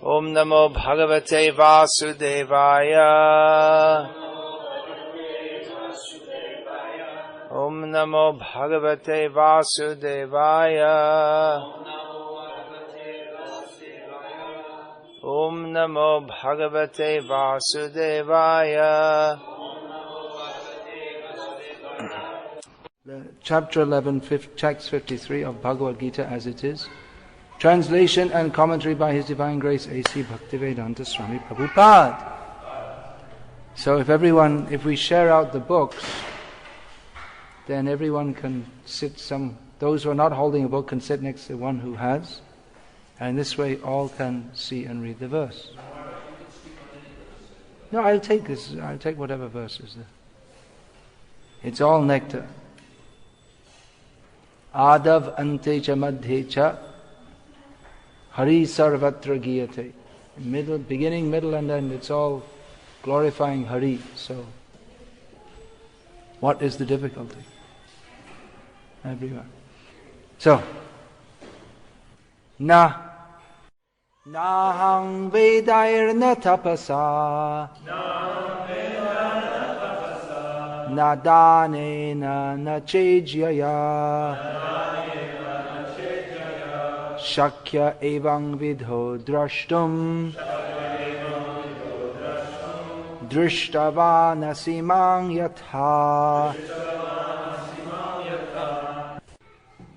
Om Namo Bhagavate Vasudevaya. Om Namo Bhagavate Vasudevaya. Om Namo Bhagavate Vasudevaya. Chapter 11, text 53 of Bhagavad-gita as it is. Translation and commentary by His Divine Grace A.C. Bhaktivedanta Swami Prabhupada. So if we share out the books, then everyone can sit those who are not holding a book can sit next to one who has. And this way all can see and read the verse. No, I'll take whatever verse is there. It's all nectar. Adav ante cha madhe cha Hari sarvatra giyate. Beginning, middle and end, it's all glorifying Hari. So, what is the difficulty? Everywhere. So, Nahang vedairna tapasa Na danena na chejyaya Shakya evang vidho drashtum Drishtava nasimang yatha.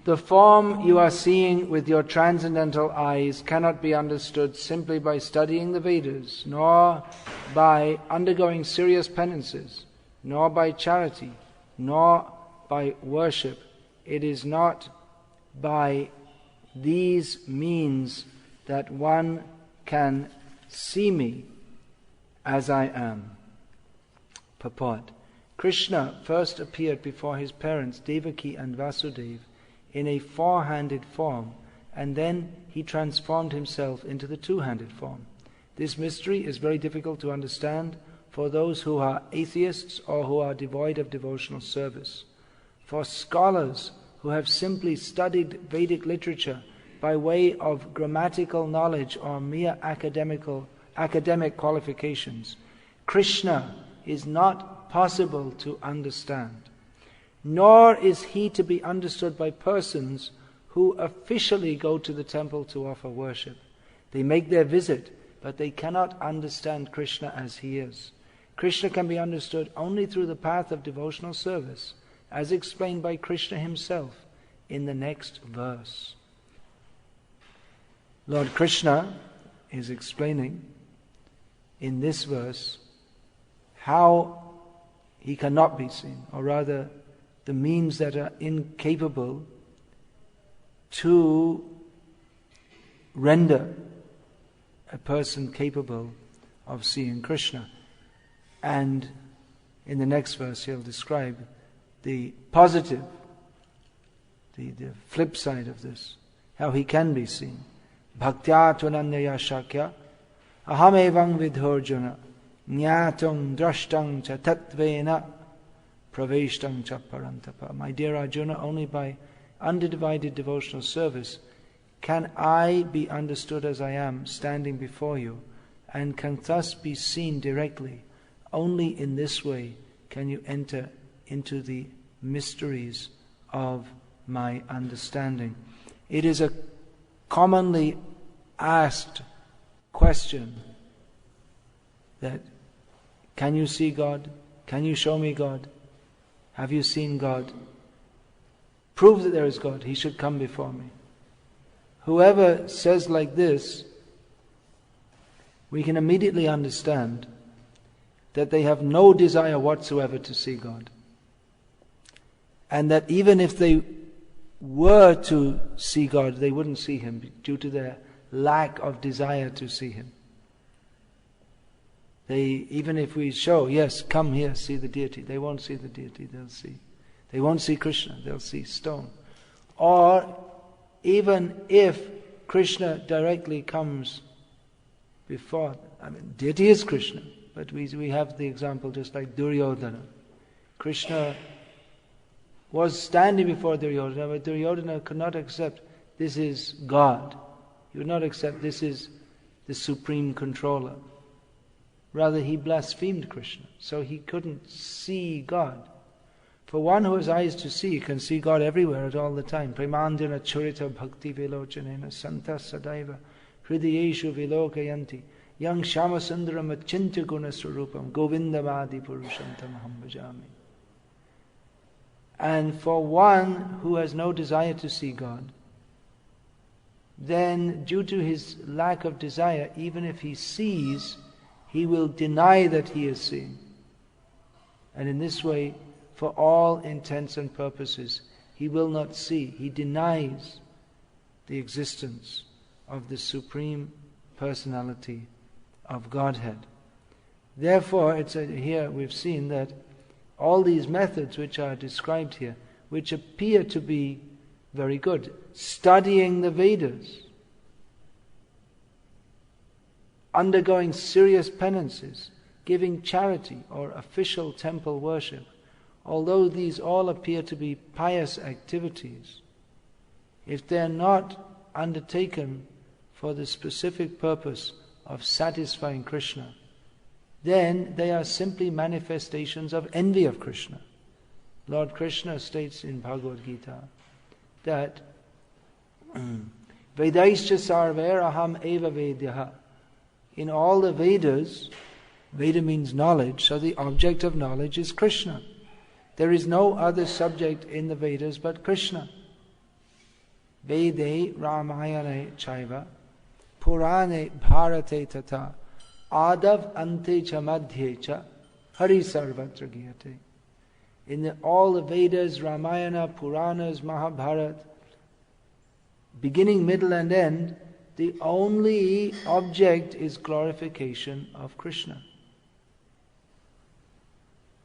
The form you are seeing with your transcendental eyes cannot be understood simply by studying the Vedas, nor by undergoing serious penances, nor by charity, nor by worship. It is not by these means that one can see me as I am. Purport. Krishna first appeared before his parents Devaki and Vasudeva in a four-handed form, and then he transformed himself into the two-handed form. This mystery is very difficult to understand for those who are atheists or who are devoid of devotional service. For scholars who have simply studied Vedic literature by way of grammatical knowledge or mere academic qualifications, Krishna is not possible to understand. Nor is he to be understood by persons who officially go to the temple to offer worship. They make their visit, but they cannot understand Krishna as he is. Krishna can be understood only through the path of devotional service, as explained by Krishna himself in the next verse. Lord Krishna is explaining in this verse how he cannot be seen, or rather the means that are incapable to render a person capable of seeing Krishna. And in the next verse he'll describe the positive, the flip side of this, how he can be seen. Bhaktya tvananyaya shakya aham evang vidhorjuna nyatung drashtang cha tatvena praveshtang cha parantapa. My dear Arjuna, only by undivided devotional service can I be understood as I am, standing before you, and can thus be seen directly. Only in this way can you enter into the mysteries of my understanding. It is a commonly asked question that, can you see God? Can you show me God? Have you seen God? Prove that there is God. He should come before me. Whoever says like this, we can immediately understand that they have no desire whatsoever to see God. And that even if they were to see God, they wouldn't see Him due to their lack of desire to see Him. Even if we show, yes, come here, see the deity, they won't see the deity, they won't see Krishna, they'll see stone. Or even if Krishna directly comes before, deity is Krishna, but we have the example just like Duryodhana. Krishna was standing before Duryodhana, but Duryodhana could not accept this is God. He would not accept this is the supreme controller. Rather, he blasphemed Krishna, so he couldn't see God. For one who has eyes to see can see God everywhere at all the time. Premandina churita bhakti vilochanena santa sadaiva hridayeshu vilokayanti yang shamasundaram achintya guna swarupam govindamadi purushantam aham bhajami. And for one who has no desire to see God, then due to his lack of desire, even if he sees, he will deny that he is seeing. And in this way, for all intents and purposes, he will not see. He denies the existence of the Supreme Personality of Godhead. Therefore, here we've seen that all these methods which are described here, which appear to be very good, studying the Vedas, undergoing serious penances, giving charity or official temple worship, although these all appear to be pious activities, if they are not undertaken for the specific purpose of satisfying Krishna, then they are simply manifestations of envy of Krishna. Lord Krishna states in Bhagavad-gita that Vedaischa sarver aham eva vedyaha. In all the Vedas, Veda means knowledge, so the object of knowledge is Krishna. There is no other subject in the Vedas but Krishna. Vede Ramayane Chaiva Purane Bharate Tata Adav Ante Cha Madhye Cha Hari Sarvatra Giyate. In all the Vedas, Ramayana, Puranas, Mahabharata, beginning, middle and end, the only object is glorification of Krishna.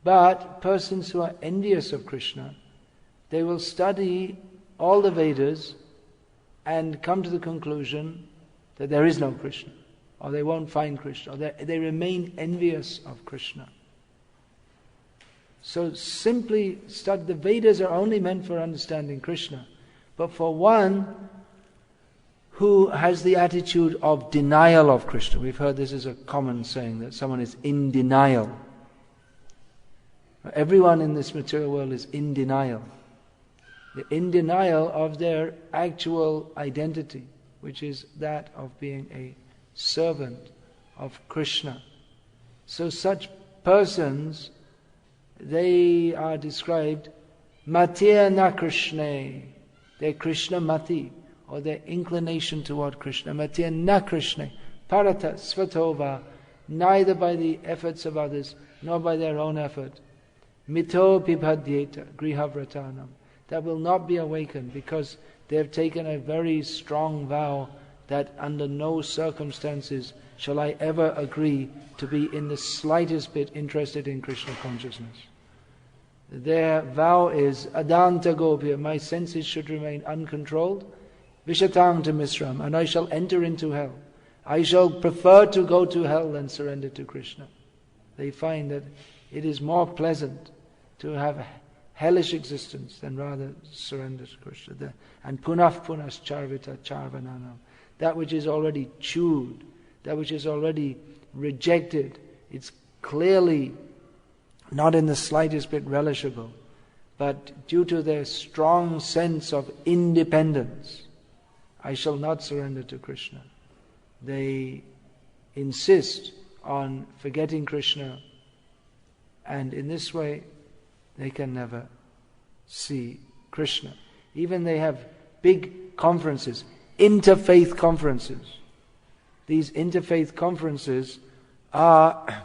But persons who are envious of Krishna, they will study all the Vedas and come to the conclusion that there is no Krishna, or they won't find Krishna, or they remain envious of Krishna. So simply study. The Vedas are only meant for understanding Krishna. But for one who has the attitude of denial of Krishna, we've heard this is a common saying, that someone is in denial. Everyone in this material world is in denial. They're in denial of their actual identity, which is that of being a servant of Krishna. So such persons, they are described Matya na Krishna. They're Krishna mati, or their inclination toward Krishna. Matya na Krishna. Parata svatova. Neither by the efforts of others, nor by their own effort. Mito pibhadyeta grihavratanam. That will not be awakened because they have taken a very strong vow that under no circumstances shall I ever agree to be in the slightest bit interested in Krishna consciousness. Their vow is adanta gopya, my senses should remain uncontrolled, vishatang to misram, and I shall enter into hell. I shall prefer to go to hell than surrender to Krishna. They find that it is more pleasant to have a hellish existence than rather surrender to Krishna. And punaf punas charvita charvananam. That which is already chewed, that which is already rejected, it's clearly not in the slightest bit relishable. But due to their strong sense of independence, I shall not surrender to Krishna. They insist on forgetting Krishna, and in this way they can never see Krishna. Even they have big conferences, interfaith conferences. These interfaith conferences are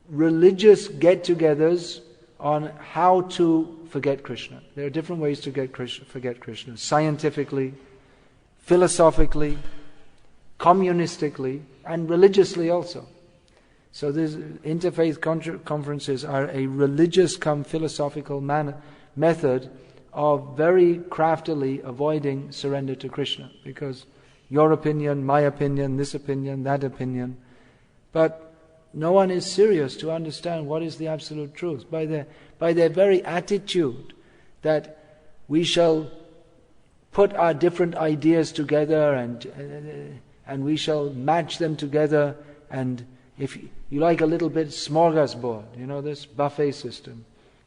religious get-togethers on how to forget Krishna. There are different ways to forget Krishna. Scientifically, philosophically, communistically, and religiously also. So these interfaith conferences are a religious come philosophical method of very craftily avoiding surrender to Krishna. Because your opinion, my opinion, this opinion, that opinion. But no one is serious to understand what is the absolute truth. By their very attitude that we shall put our different ideas together and we shall match them together, and if you like a little bit smorgasbord, this buffet system.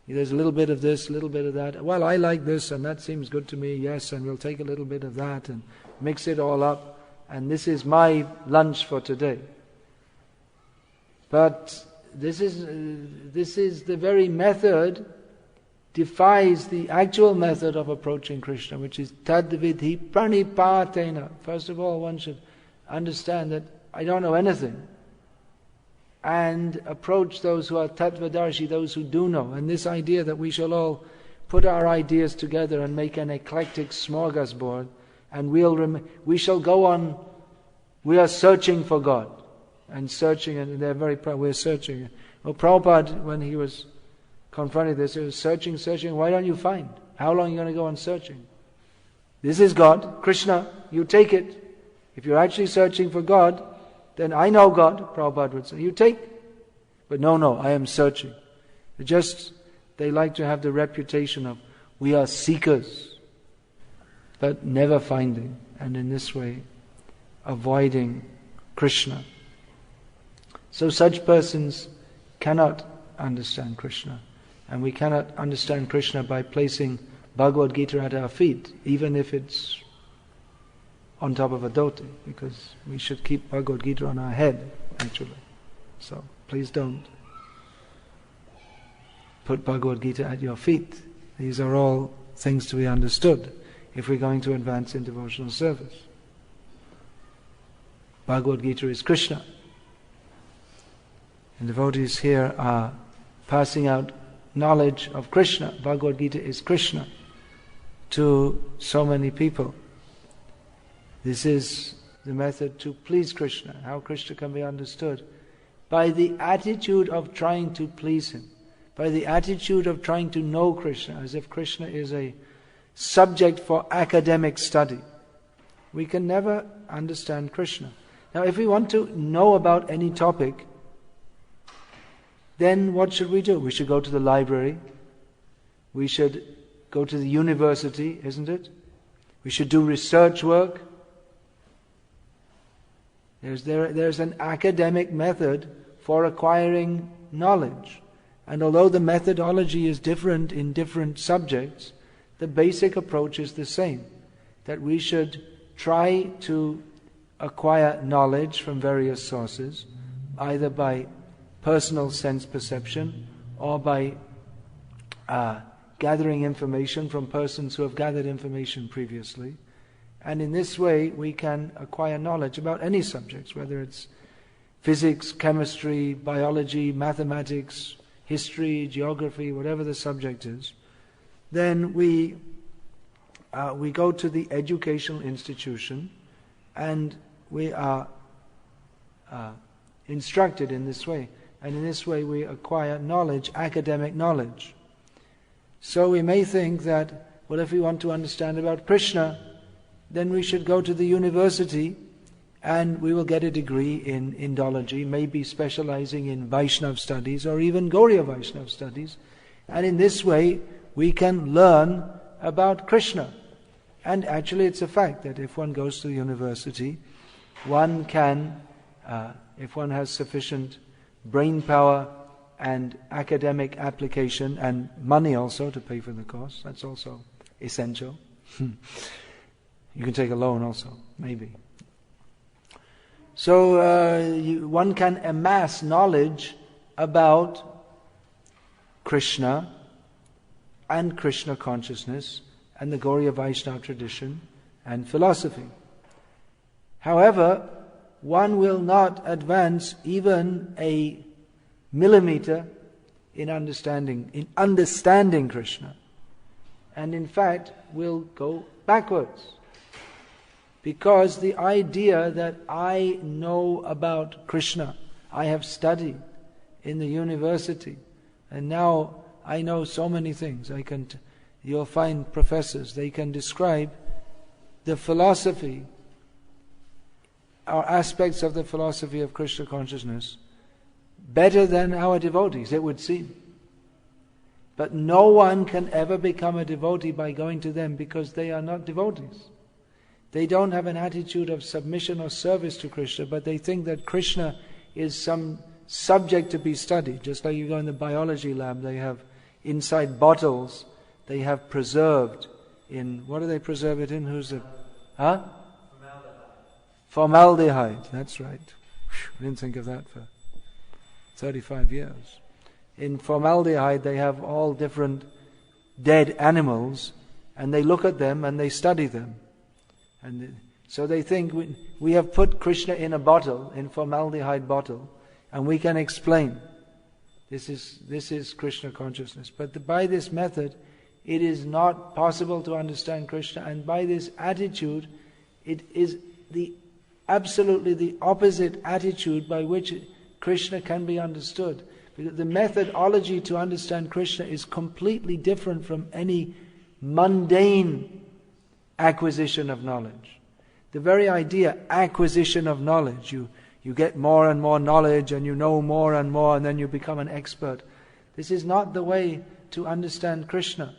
There's a little bit of this, a little bit of that. Well, I like this and that seems good to me, yes, and we'll take a little bit of that and mix it all up, and this is my lunch for today. But this is the very method, defies the actual method of approaching Krishna, which is tadvidhi pranipatena. First of all, one should understand that I don't know anything, and approach those who are tattvadarshi, those who do know. And this idea that we shall all put our ideas together and make an eclectic smorgasbord, and we shall go on, we are searching for God, and searching, and they're very proud, we're searching. Well, Prabhupada, when he was confronted this, he was searching, why don't you find? How long are you going to go on searching? This is God, Krishna, you take it. If you're actually searching for God, then I know God, Prabhupada would say, you take. But no, I am searching. They like to have the reputation of, we are seekers, but never finding, and in this way, avoiding Krishna. So such persons cannot understand Krishna. And we cannot understand Krishna by placing Bhagavad-gita at our feet, even if it's on top of a dhoti, because we should keep Bhagavad-gita on our head, actually. So please don't put Bhagavad-gita at your feet. These are all things to be understood if we're going to advance in devotional service. Bhagavad-gita is Krishna. And devotees here are passing out knowledge of Krishna. Bhagavad-gita is Krishna to so many people. This is the method to please Krishna. How Krishna can be understood? By the attitude of trying to please Him. By the attitude of trying to know Krishna, as if Krishna is a subject for academic study. We can never understand Krishna. Now, if we want to know about any topic, then what should we do? We should go to the library. We should go to the university, isn't it? We should do research work. There's an academic method for acquiring knowledge. And although the methodology is different in different subjects, the basic approach is the same. That we should try to acquire knowledge from various sources, either by personal sense perception or by gathering information from persons who have gathered information previously. And in this way we can acquire knowledge about any subjects, whether it's physics, chemistry, biology, mathematics, history, geography, whatever the subject is. Then we go to the educational institution and we are instructed in this way. And in this way we acquire knowledge, academic knowledge. So we may think that, well, if we want to understand about Krishna, then we should go to the university and we will get a degree in Indology, maybe specializing in Vaishnava studies or even Gauriya Vaishnava studies. And in this way we can learn about Krishna. And actually it's a fact that if one goes to the university, one can, if one has sufficient brain power and academic application and money also to pay for the course, that's also essential. You can take a loan also, maybe. So one can amass knowledge about Krishna and Krishna consciousness and the Gauriya Vaishnava tradition and philosophy. However, one will not advance even a millimeter in understanding Krishna, and in fact will go backwards. Because the idea that I know about Krishna, I have studied in the university, and now I know so many things. You'll find professors, they can describe the philosophy, or aspects of the philosophy of Krishna consciousness, better than our devotees, it would seem. But no one can ever become a devotee by going to them, because they are not devotees. They don't have an attitude of submission or service to Krishna, but they think that Krishna is some subject to be studied. Just like you go in the biology lab, they have inside bottles, they have preserved in, what do they preserve it in? Formaldehyde. Formaldehyde, that's right. I didn't think of that for 35 years. In formaldehyde they have all different dead animals, and they look at them and they study them. And so they think we have put Krishna in a bottle, in formaldehyde bottle, and we can explain. This is Krishna consciousness. But by this method, it is not possible to understand Krishna, and by this attitude, it is absolutely the opposite attitude by which Krishna can be understood. Because the methodology to understand Krishna is completely different from any mundane acquisition of knowledge. The very idea, acquisition of knowledge, you get more and more knowledge and you know more and more and then you become an expert. This is not the way to understand Krishna.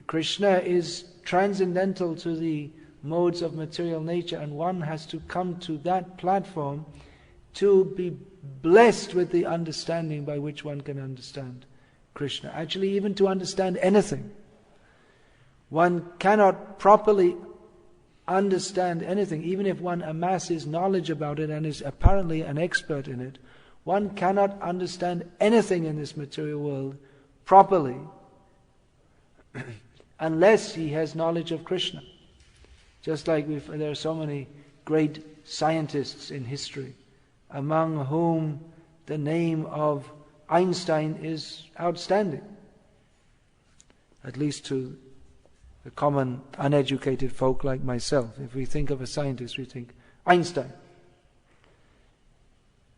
Krishna is transcendental to the modes of material nature, and one has to come to that platform to be blessed with the understanding by which one can understand Krishna. Actually, even to understand anything. One cannot properly understand anything, even if one amasses knowledge about it and is apparently an expert in it. One cannot understand anything in this material world properly unless he has knowledge of Krishna. Just like there are so many great scientists in history, among whom the name of Einstein is outstanding, at least to the common uneducated folk like myself. If we think of a scientist, we think Einstein.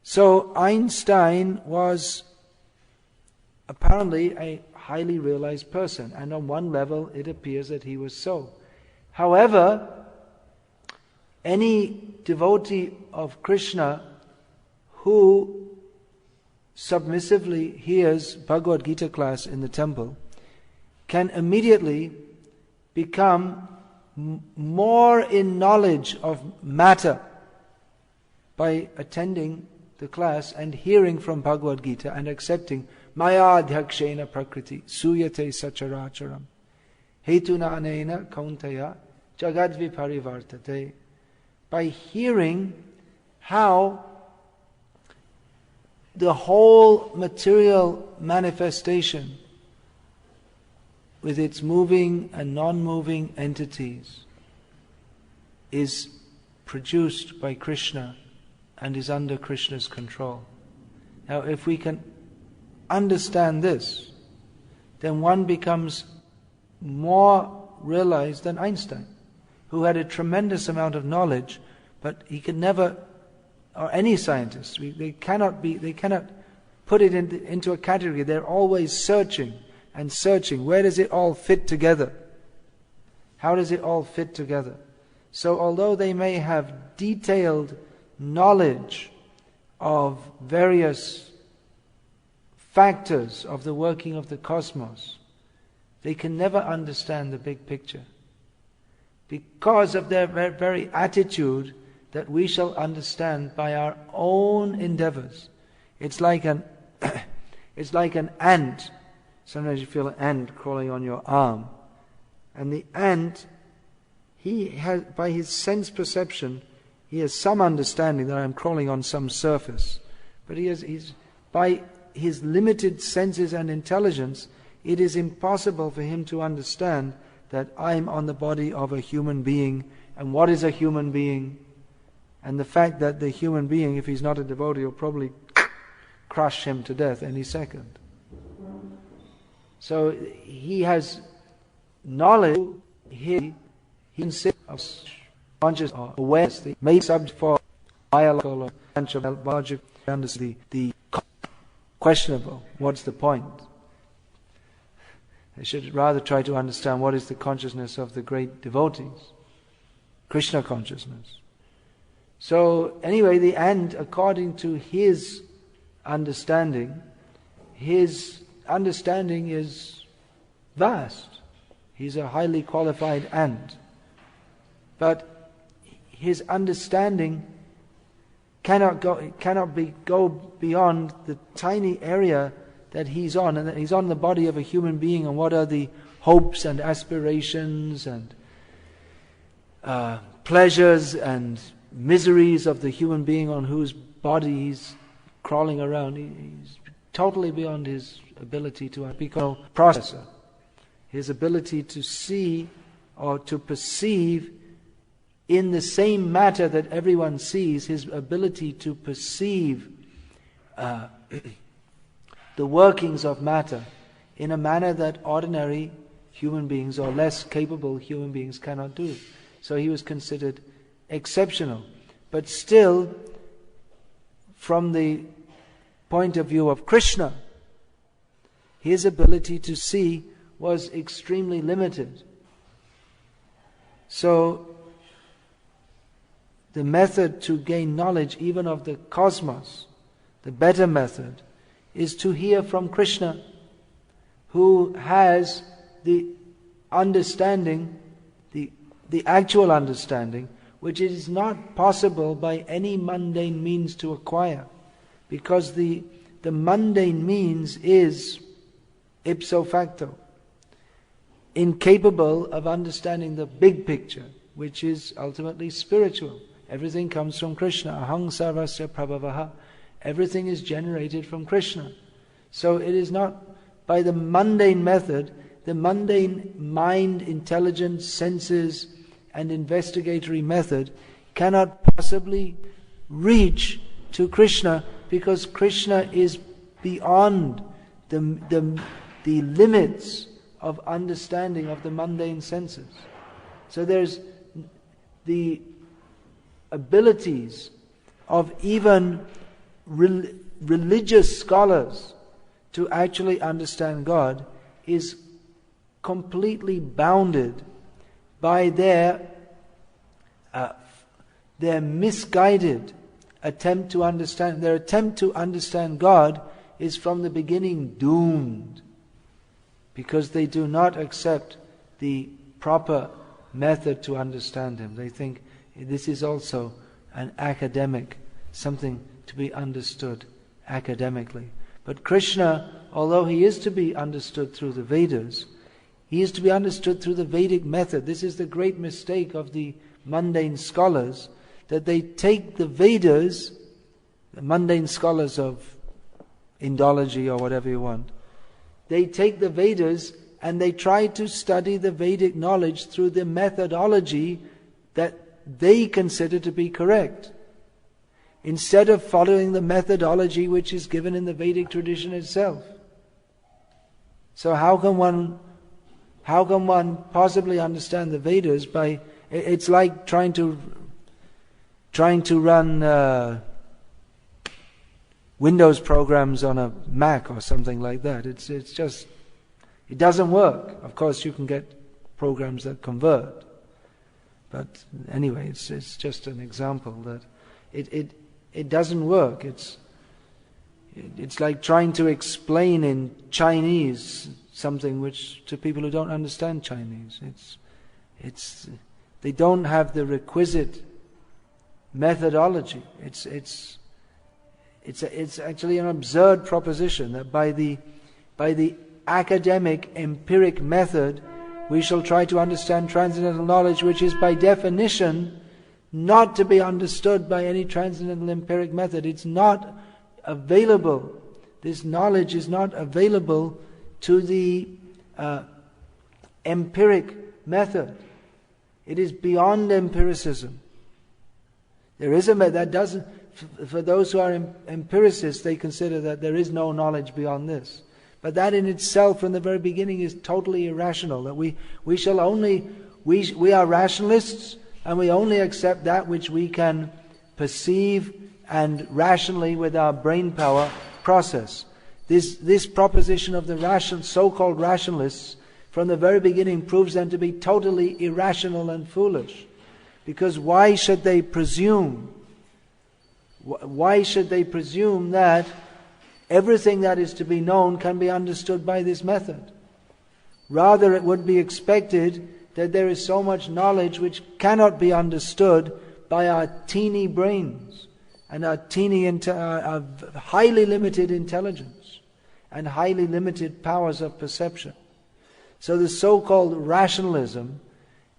So Einstein was apparently a highly realized person, and on one level it appears that he was so. However, any devotee of Krishna who submissively hears Bhagavad-gita class in the temple can immediately become more in knowledge of matter by attending the class and hearing from Bhagavad-gita and accepting Maya Adhyakshena Prakriti Suyate Sacharacharam Hetuna Anena Kauntaya Jagadvi Parivartate. By hearing how the whole material manifestation with its moving and non-moving entities is produced by Krishna and is under Krishna's control. Now, if we can understand this, then one becomes more realized than Einstein, who had a tremendous amount of knowledge, but he could never, or any scientist, they cannot put it into a category. They're always searching and searching. Where does it all fit together? How does it all fit together? So although they may have detailed knowledge of various factors of the working of the cosmos, they can never understand the big picture, because of their very attitude that we shall understand by our own endeavors. It's like an ant. Sometimes you feel an ant crawling on your arm, and the ant, he has, by his sense perception, he has some understanding that I'm crawling on some surface, but he's by his limited senses and intelligence, it is impossible for him to understand that I'm on the body of a human being, and what is a human being, and the fact that the human being, if he's not a devotee, will probably crush him to death any second. So he has knowledge, he considers of conscious awareness, the main subject for biological or biological understanding, the questionable. What's the point? I should rather try to understand what is the consciousness of the great devotees, Krishna consciousness. So anyway, the ant, according to his understanding is vast. He's a highly qualified ant. but his understanding cannot go beyond the tiny area that he's on, and that he's on the body of a human being, and what are the hopes and aspirations and pleasures and miseries of the human being on whose body he's crawling around. He's totally beyond his ability to become a processor. His ability to see or to perceive in the same matter that everyone sees, his ability to perceive the workings of matter in a manner that ordinary human beings or less capable human beings cannot do. So he was considered exceptional. But still, from the point of view of Krishna, his ability to see was extremely limited. So, the method to gain knowledge even of the cosmos, the better method, is to hear from Krishna, who has the understanding, the actual understanding, which it is not possible by any mundane means to acquire, because the mundane means is ipso facto incapable of understanding the big picture, which is ultimately spiritual. Everything comes from Krishna. Aham sarvasya prabhavaha. Everything is generated from Krishna. So it is not by the mundane method, the mundane mind, intelligence, senses and investigatory method cannot possibly reach to Krishna, because Krishna is beyond the limits of understanding of the mundane senses. So there's the abilities of even religious scholars to actually understand God is completely bounded by their misguided attempt to understand. Their attempt to understand God is from the beginning doomed, because they do not accept the proper method to understand Him. They think this is also an academic, something to be understood academically. But Krishna, although He is to be understood through the Vedas, He is to be understood through the Vedic method. This is the great mistake of the mundane scholars, that they take the Vedas, the mundane scholars of Indology or whatever you want, they take the Vedas and they try to study the Vedic knowledge through the methodology that they consider to be correct, instead of following the methodology which is given in the Vedic tradition itself. So how can one possibly understand the Vedas by? It's like trying to run Windows programs on a Mac or something like that. It's just, it doesn't work. Of course, you can get programs that convert, but anyway, it's just an example that it doesn't work. It's like trying to explain in Chinese something which to people who don't understand Chinese. They don't have the requisite methodology. It's actually an absurd proposition that by the academic empiric method we shall try to understand transcendental knowledge, which is by definition not to be understood by any transcendental empiric method. It's not available. This knowledge is not available to the empiric method. It is beyond empiricism. There is a method that doesn't. For those who are empiricists, they consider that there is no knowledge beyond this. But that in itself, from the very beginning, is totally irrational. That we are rationalists, and we only accept that which we can perceive and rationally with our brain power process. This proposition of the so-called rationalists, from the very beginning, proves them to be totally irrational and foolish. Because why should they presume? Why should they presume that everything that is to be known can be understood by this method? Rather, it would be expected that there is so much knowledge which cannot be understood by our teeny brains and our our highly limited intelligence and highly limited powers of perception. So the so-called rationalism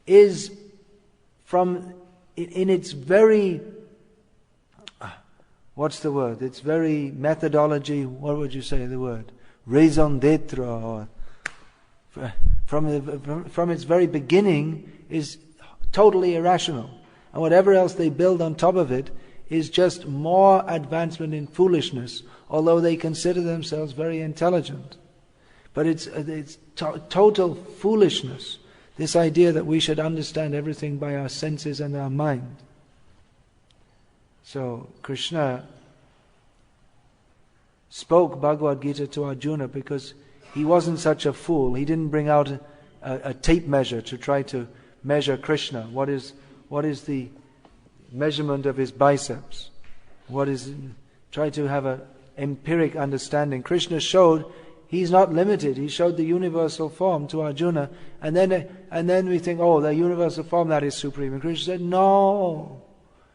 is in its very, what's the word? Its very methodology, what would you say the word? Raison d'être, or from its very beginning is totally irrational. And whatever else they build on top of it is just more advancement in foolishness, although they consider themselves very intelligent. But it's total foolishness, this idea that we should understand everything by our senses and our mind. So Krishna spoke Bhagavad-gita to Arjuna because he wasn't such a fool. He didn't bring out a tape measure to try to measure Krishna. What is the measurement of his biceps? Try to have an empiric understanding. Krishna showed he's not limited. He showed the universal form to Arjuna, and then we think, oh, the universal form, that is supreme. And Krishna said, no.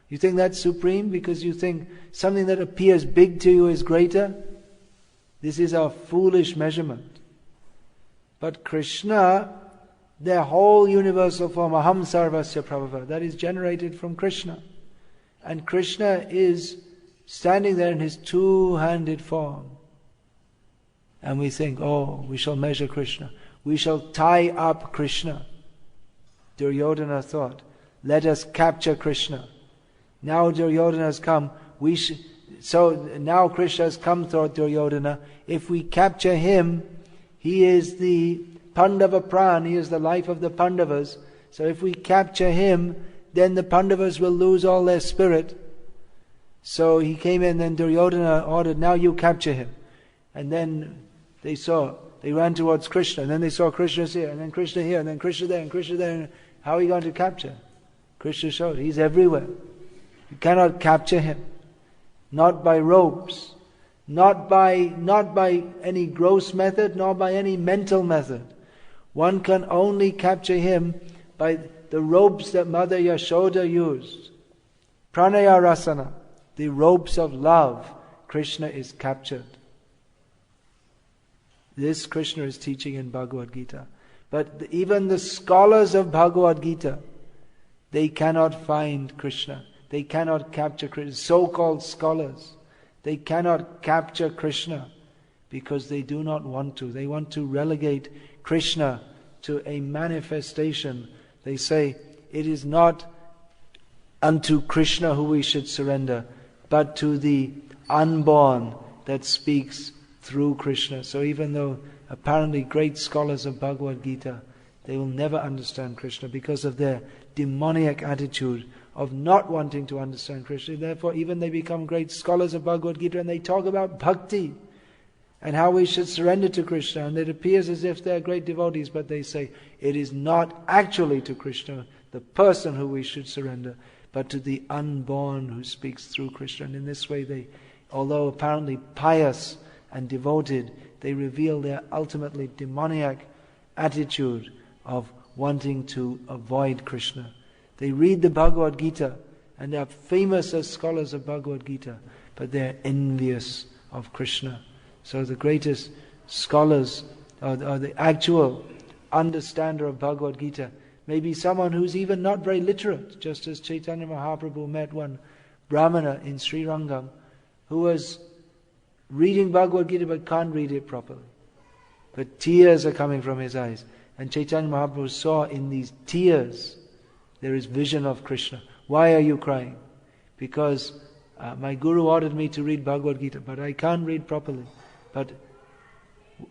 You think that's supreme because you think something that appears big to you is greater? This is a foolish measurement. But Krishna, their whole universal form, aham sarvasya prabhava, that is generated from Krishna. And Krishna is standing there in his two-handed form. And we think, oh, we shall measure Krishna. We shall tie up Krishna. Duryodhana thought, let us capture Krishna. Now Duryodhana has come. So now Krishna has come, thought Duryodhana. If we capture him, he is the Pandava Pran, he is the life of the Pandavas. So if we capture him, then the Pandavas will lose all their spirit. So he came in, and Duryodhana ordered, now you capture him. And then they ran towards Krishna, and then they saw Krishna's here, and then Krishna here, and then Krishna there, and Krishna there. How are you going to capture? Krishna showed, he's everywhere. You cannot capture him. Not by ropes, not by any gross method, nor by any mental method. One can only capture him by the ropes that Mother Yashoda used. Pranaya Rasana, the ropes of love. Krishna is captured. This Krishna is teaching in Bhagavad-gita. But even the scholars of Bhagavad-gita, they cannot find Krishna. They cannot capture Krishna. So-called scholars, they cannot capture Krishna because they do not want to. They want to relegate Krishna to a manifestation. They say, it is not unto Krishna who we should surrender, but to the unborn that speaks through Krishna. So even though apparently great scholars of Bhagavad-gita, they will never understand Krishna because of their demoniac attitude of not wanting to understand Krishna. Therefore even they become great scholars of Bhagavad-gita, and they talk about bhakti and how we should surrender to Krishna, and it appears as if they're great devotees, but they say it is not actually to Krishna, the person who we should surrender, but to the unborn who speaks through Krishna. And in this way they, although apparently pious and devoted, they reveal their ultimately demoniac attitude of wanting to avoid Krishna. They read the Bhagavad-gita and they are famous as scholars of Bhagavad-gita, but they are envious of Krishna. So the greatest scholars or the actual understander of Bhagavad-gita may be someone who's even not very literate, just as Chaitanya Mahaprabhu met one Brahmana in Sri Rangam who was reading Bhagavad-gita but can't read it properly. But tears are coming from his eyes. And Chaitanya Mahaprabhu saw in these tears, there is vision of Krishna. Why are you crying? Because my Guru ordered me to read Bhagavad-gita, but I can't read properly. But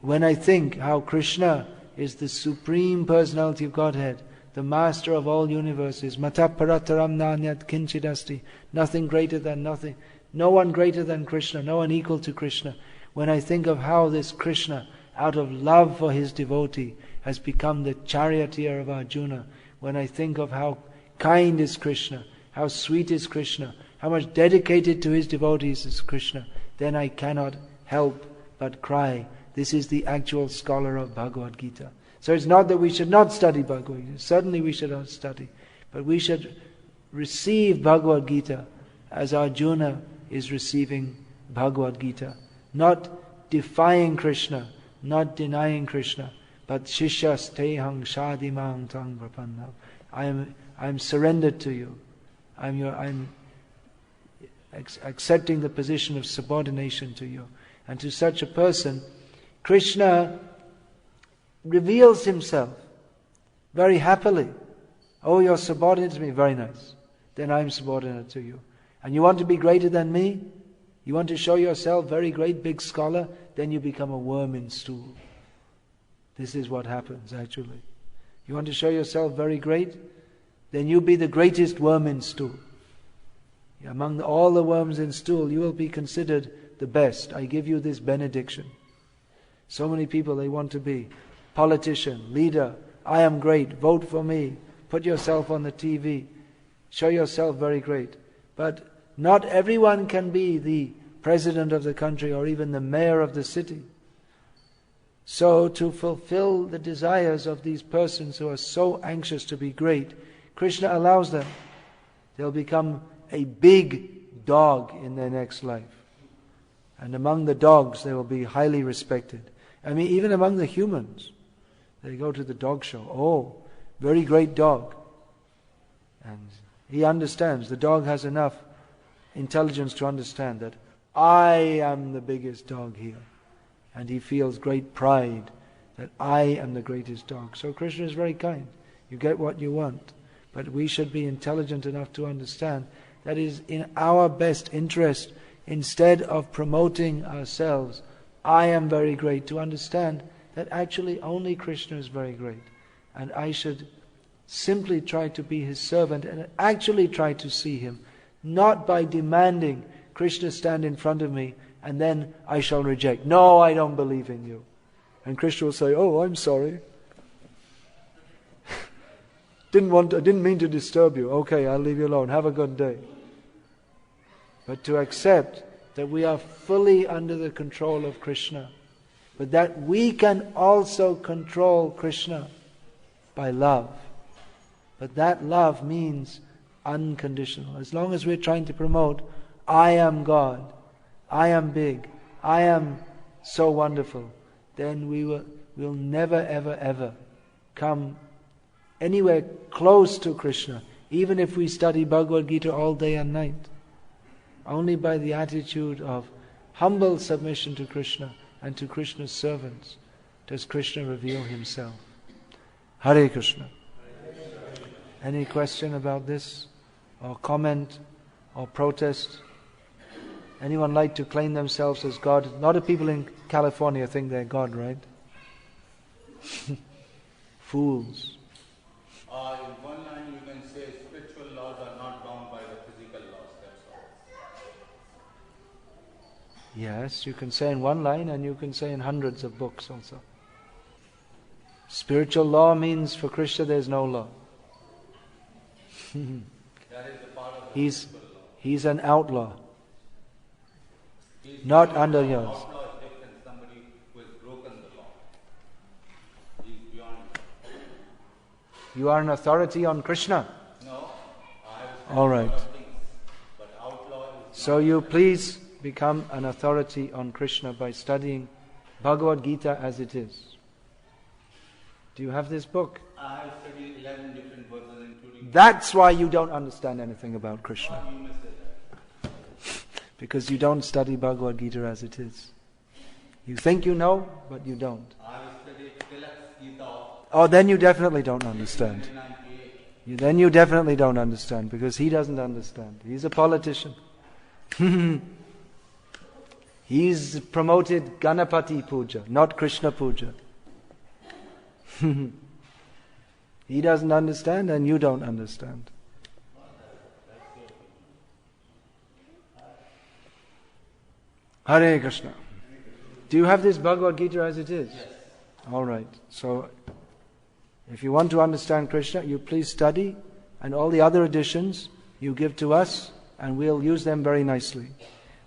when I think how Krishna is the Supreme Personality of Godhead, the Master of all universes, Mata Parataram Nanyat Kinchidasti, nothing greater than nothing, no one greater than Krishna, no one equal to Krishna. When I think of how this Krishna, out of love for his devotee, has become the charioteer of Arjuna, when I think of how kind is Krishna, how sweet is Krishna, how much dedicated to his devotees is Krishna, then I cannot help but cry. This is the actual scholar of Bhagavad-gita. So it's not that we should not study Bhagavad-gita. Certainly we should not study. But we should receive Bhagavad-gita as Arjuna is receiving Bhagavad-gita. Not defying Krishna, not denying Krishna, but Shishas tehang shadimang tang prapanna. I am surrendered to you. I'm accepting the position of subordination to you. And to such a person, Krishna reveals himself very happily. Oh, you're subordinate to me? Very nice. Then I'm subordinate to you. And you want to be greater than me? You want to show yourself very great, big scholar? Then you become a worm in stool. This is what happens actually. You want to show yourself very great? Then you be the greatest worm in stool. Among all the worms in stool, you will be considered the best. I give you this benediction. So many people, they want to be politician, leader. I am great, vote for me. Put yourself on the TV. Show yourself very great. But not everyone can be the president of the country or even the mayor of the city. So to fulfill the desires of these persons who are so anxious to be great, Krishna allows them. They'll become a big dog in their next life. And among the dogs they will be highly respected. I mean, even among the humans. They go to the dog show. Oh, very great dog. And he understands. The dog has enough intelligence to understand that I am the biggest dog here. And he feels great pride that I am the greatest dog. So Krishna is very kind. You get what you want. But we should be intelligent enough to understand that it is in our best interest, instead of promoting ourselves, I am very great, to understand that actually only Krishna is very great. And I should simply try to be his servant and actually try to see him, not by demanding Krishna stand in front of me and then I shall reject. No, I don't believe in you. And Krishna will say, oh, I'm sorry. I didn't mean to disturb you. Okay, I'll leave you alone. Have a good day. But to accept that we are fully under the control of Krishna, but that we can also control Krishna by love. But that love means unconditional. As long as we're trying to promote, I am God, I am big, I am so wonderful, then we'll never ever ever come anywhere close to Krishna, even if we study Bhagavad-gita all day and night. Only by the attitude of humble submission to Krishna and to Krishna's servants does Krishna reveal himself. Hare Krishna. Any question about this? Or comment? Or protest? Anyone like to claim themselves as God? A lot of people in California think they're God, right? Fools. In one line you can say spiritual laws are not bound by the physical laws, that's all. Yes, you can say in one line and you can say in hundreds of books also. Spiritual law means for Krishna there's no law. That is the part of the physical law. He's an outlaw. Not under yours. Outlaw is different, somebody who has broken the law. He's beyond it. You are an authority on Krishna. No, All right. but outlaw is So you please become an authority on Krishna by studying Bhagavad-gita as it is. Do you have this book? I have studied 11 different verses, including... That's why you don't understand anything about Krishna. You may say that. Because you don't study Bhagavad-gita as it is. You think you know, but you don't. I have studied Tilak's Gita. Oh, then you definitely don't understand. 1998. Then you definitely don't understand, because he doesn't understand. He's a politician. He's promoted Ganapati Puja, not Krishna Puja. He doesn't understand and you don't understand. Hare Krishna. Do you have this Bhagavad-gita as it is? Yes. Alright, so if you want to understand Krishna, you please study, and all the other editions you give to us, and we'll use them very nicely.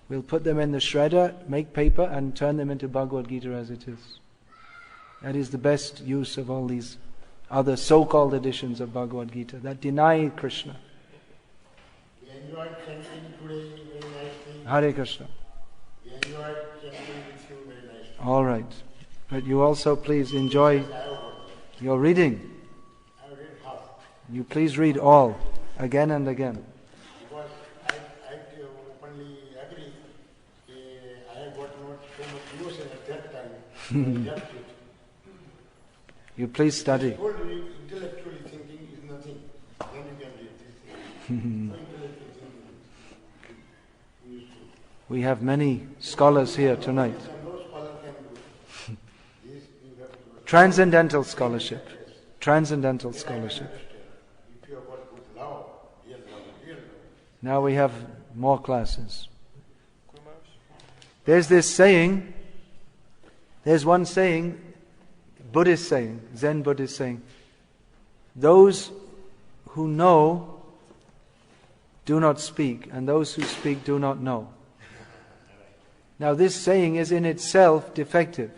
We'll put them in the shredder, make paper, and turn them into Bhagavad-gita as it is. That is the best use of all these other so-called editions of Bhagavad-gita that deny Krishna. We enjoyed chanting today very nicely. Hare Krishna. We enjoyed chanting with you very nicely. All right. But you also please enjoy your reading. I read half. You please read all, again and again. Because I openly agree. I have got not so much emotion at that time. I left it. You please study. Only intellectually thinking is nothing. Then you can read this. So intellectually thinking is useful. We have many scholars here tonight. And no scholar can do. This you have to Transcendental scholarship. Transcendental scholarship. if you have got good love, real love, real love. Now we have more classes. There's this saying, there's one saying, Buddhist saying, Zen Buddhist saying, those who know do not speak, and those who speak do not know. Now this saying is in itself defective,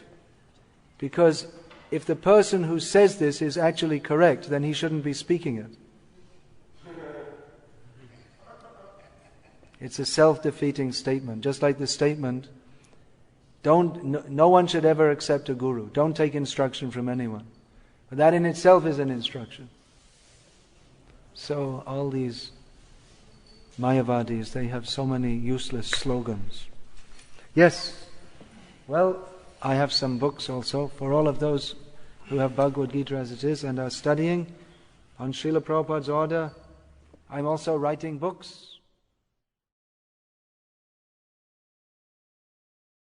because if the person who says this is actually correct, then he shouldn't be speaking it. It's a self-defeating statement, just like the statement, no one should ever accept a guru. Don't take instruction from anyone. But that in itself is an instruction. So all these Mayavadis, they have so many useless slogans. Yes, well, I have some books also for all of those who have Bhagavad-gita as it is and are studying on Srila Prabhupada's order. I'm also writing books.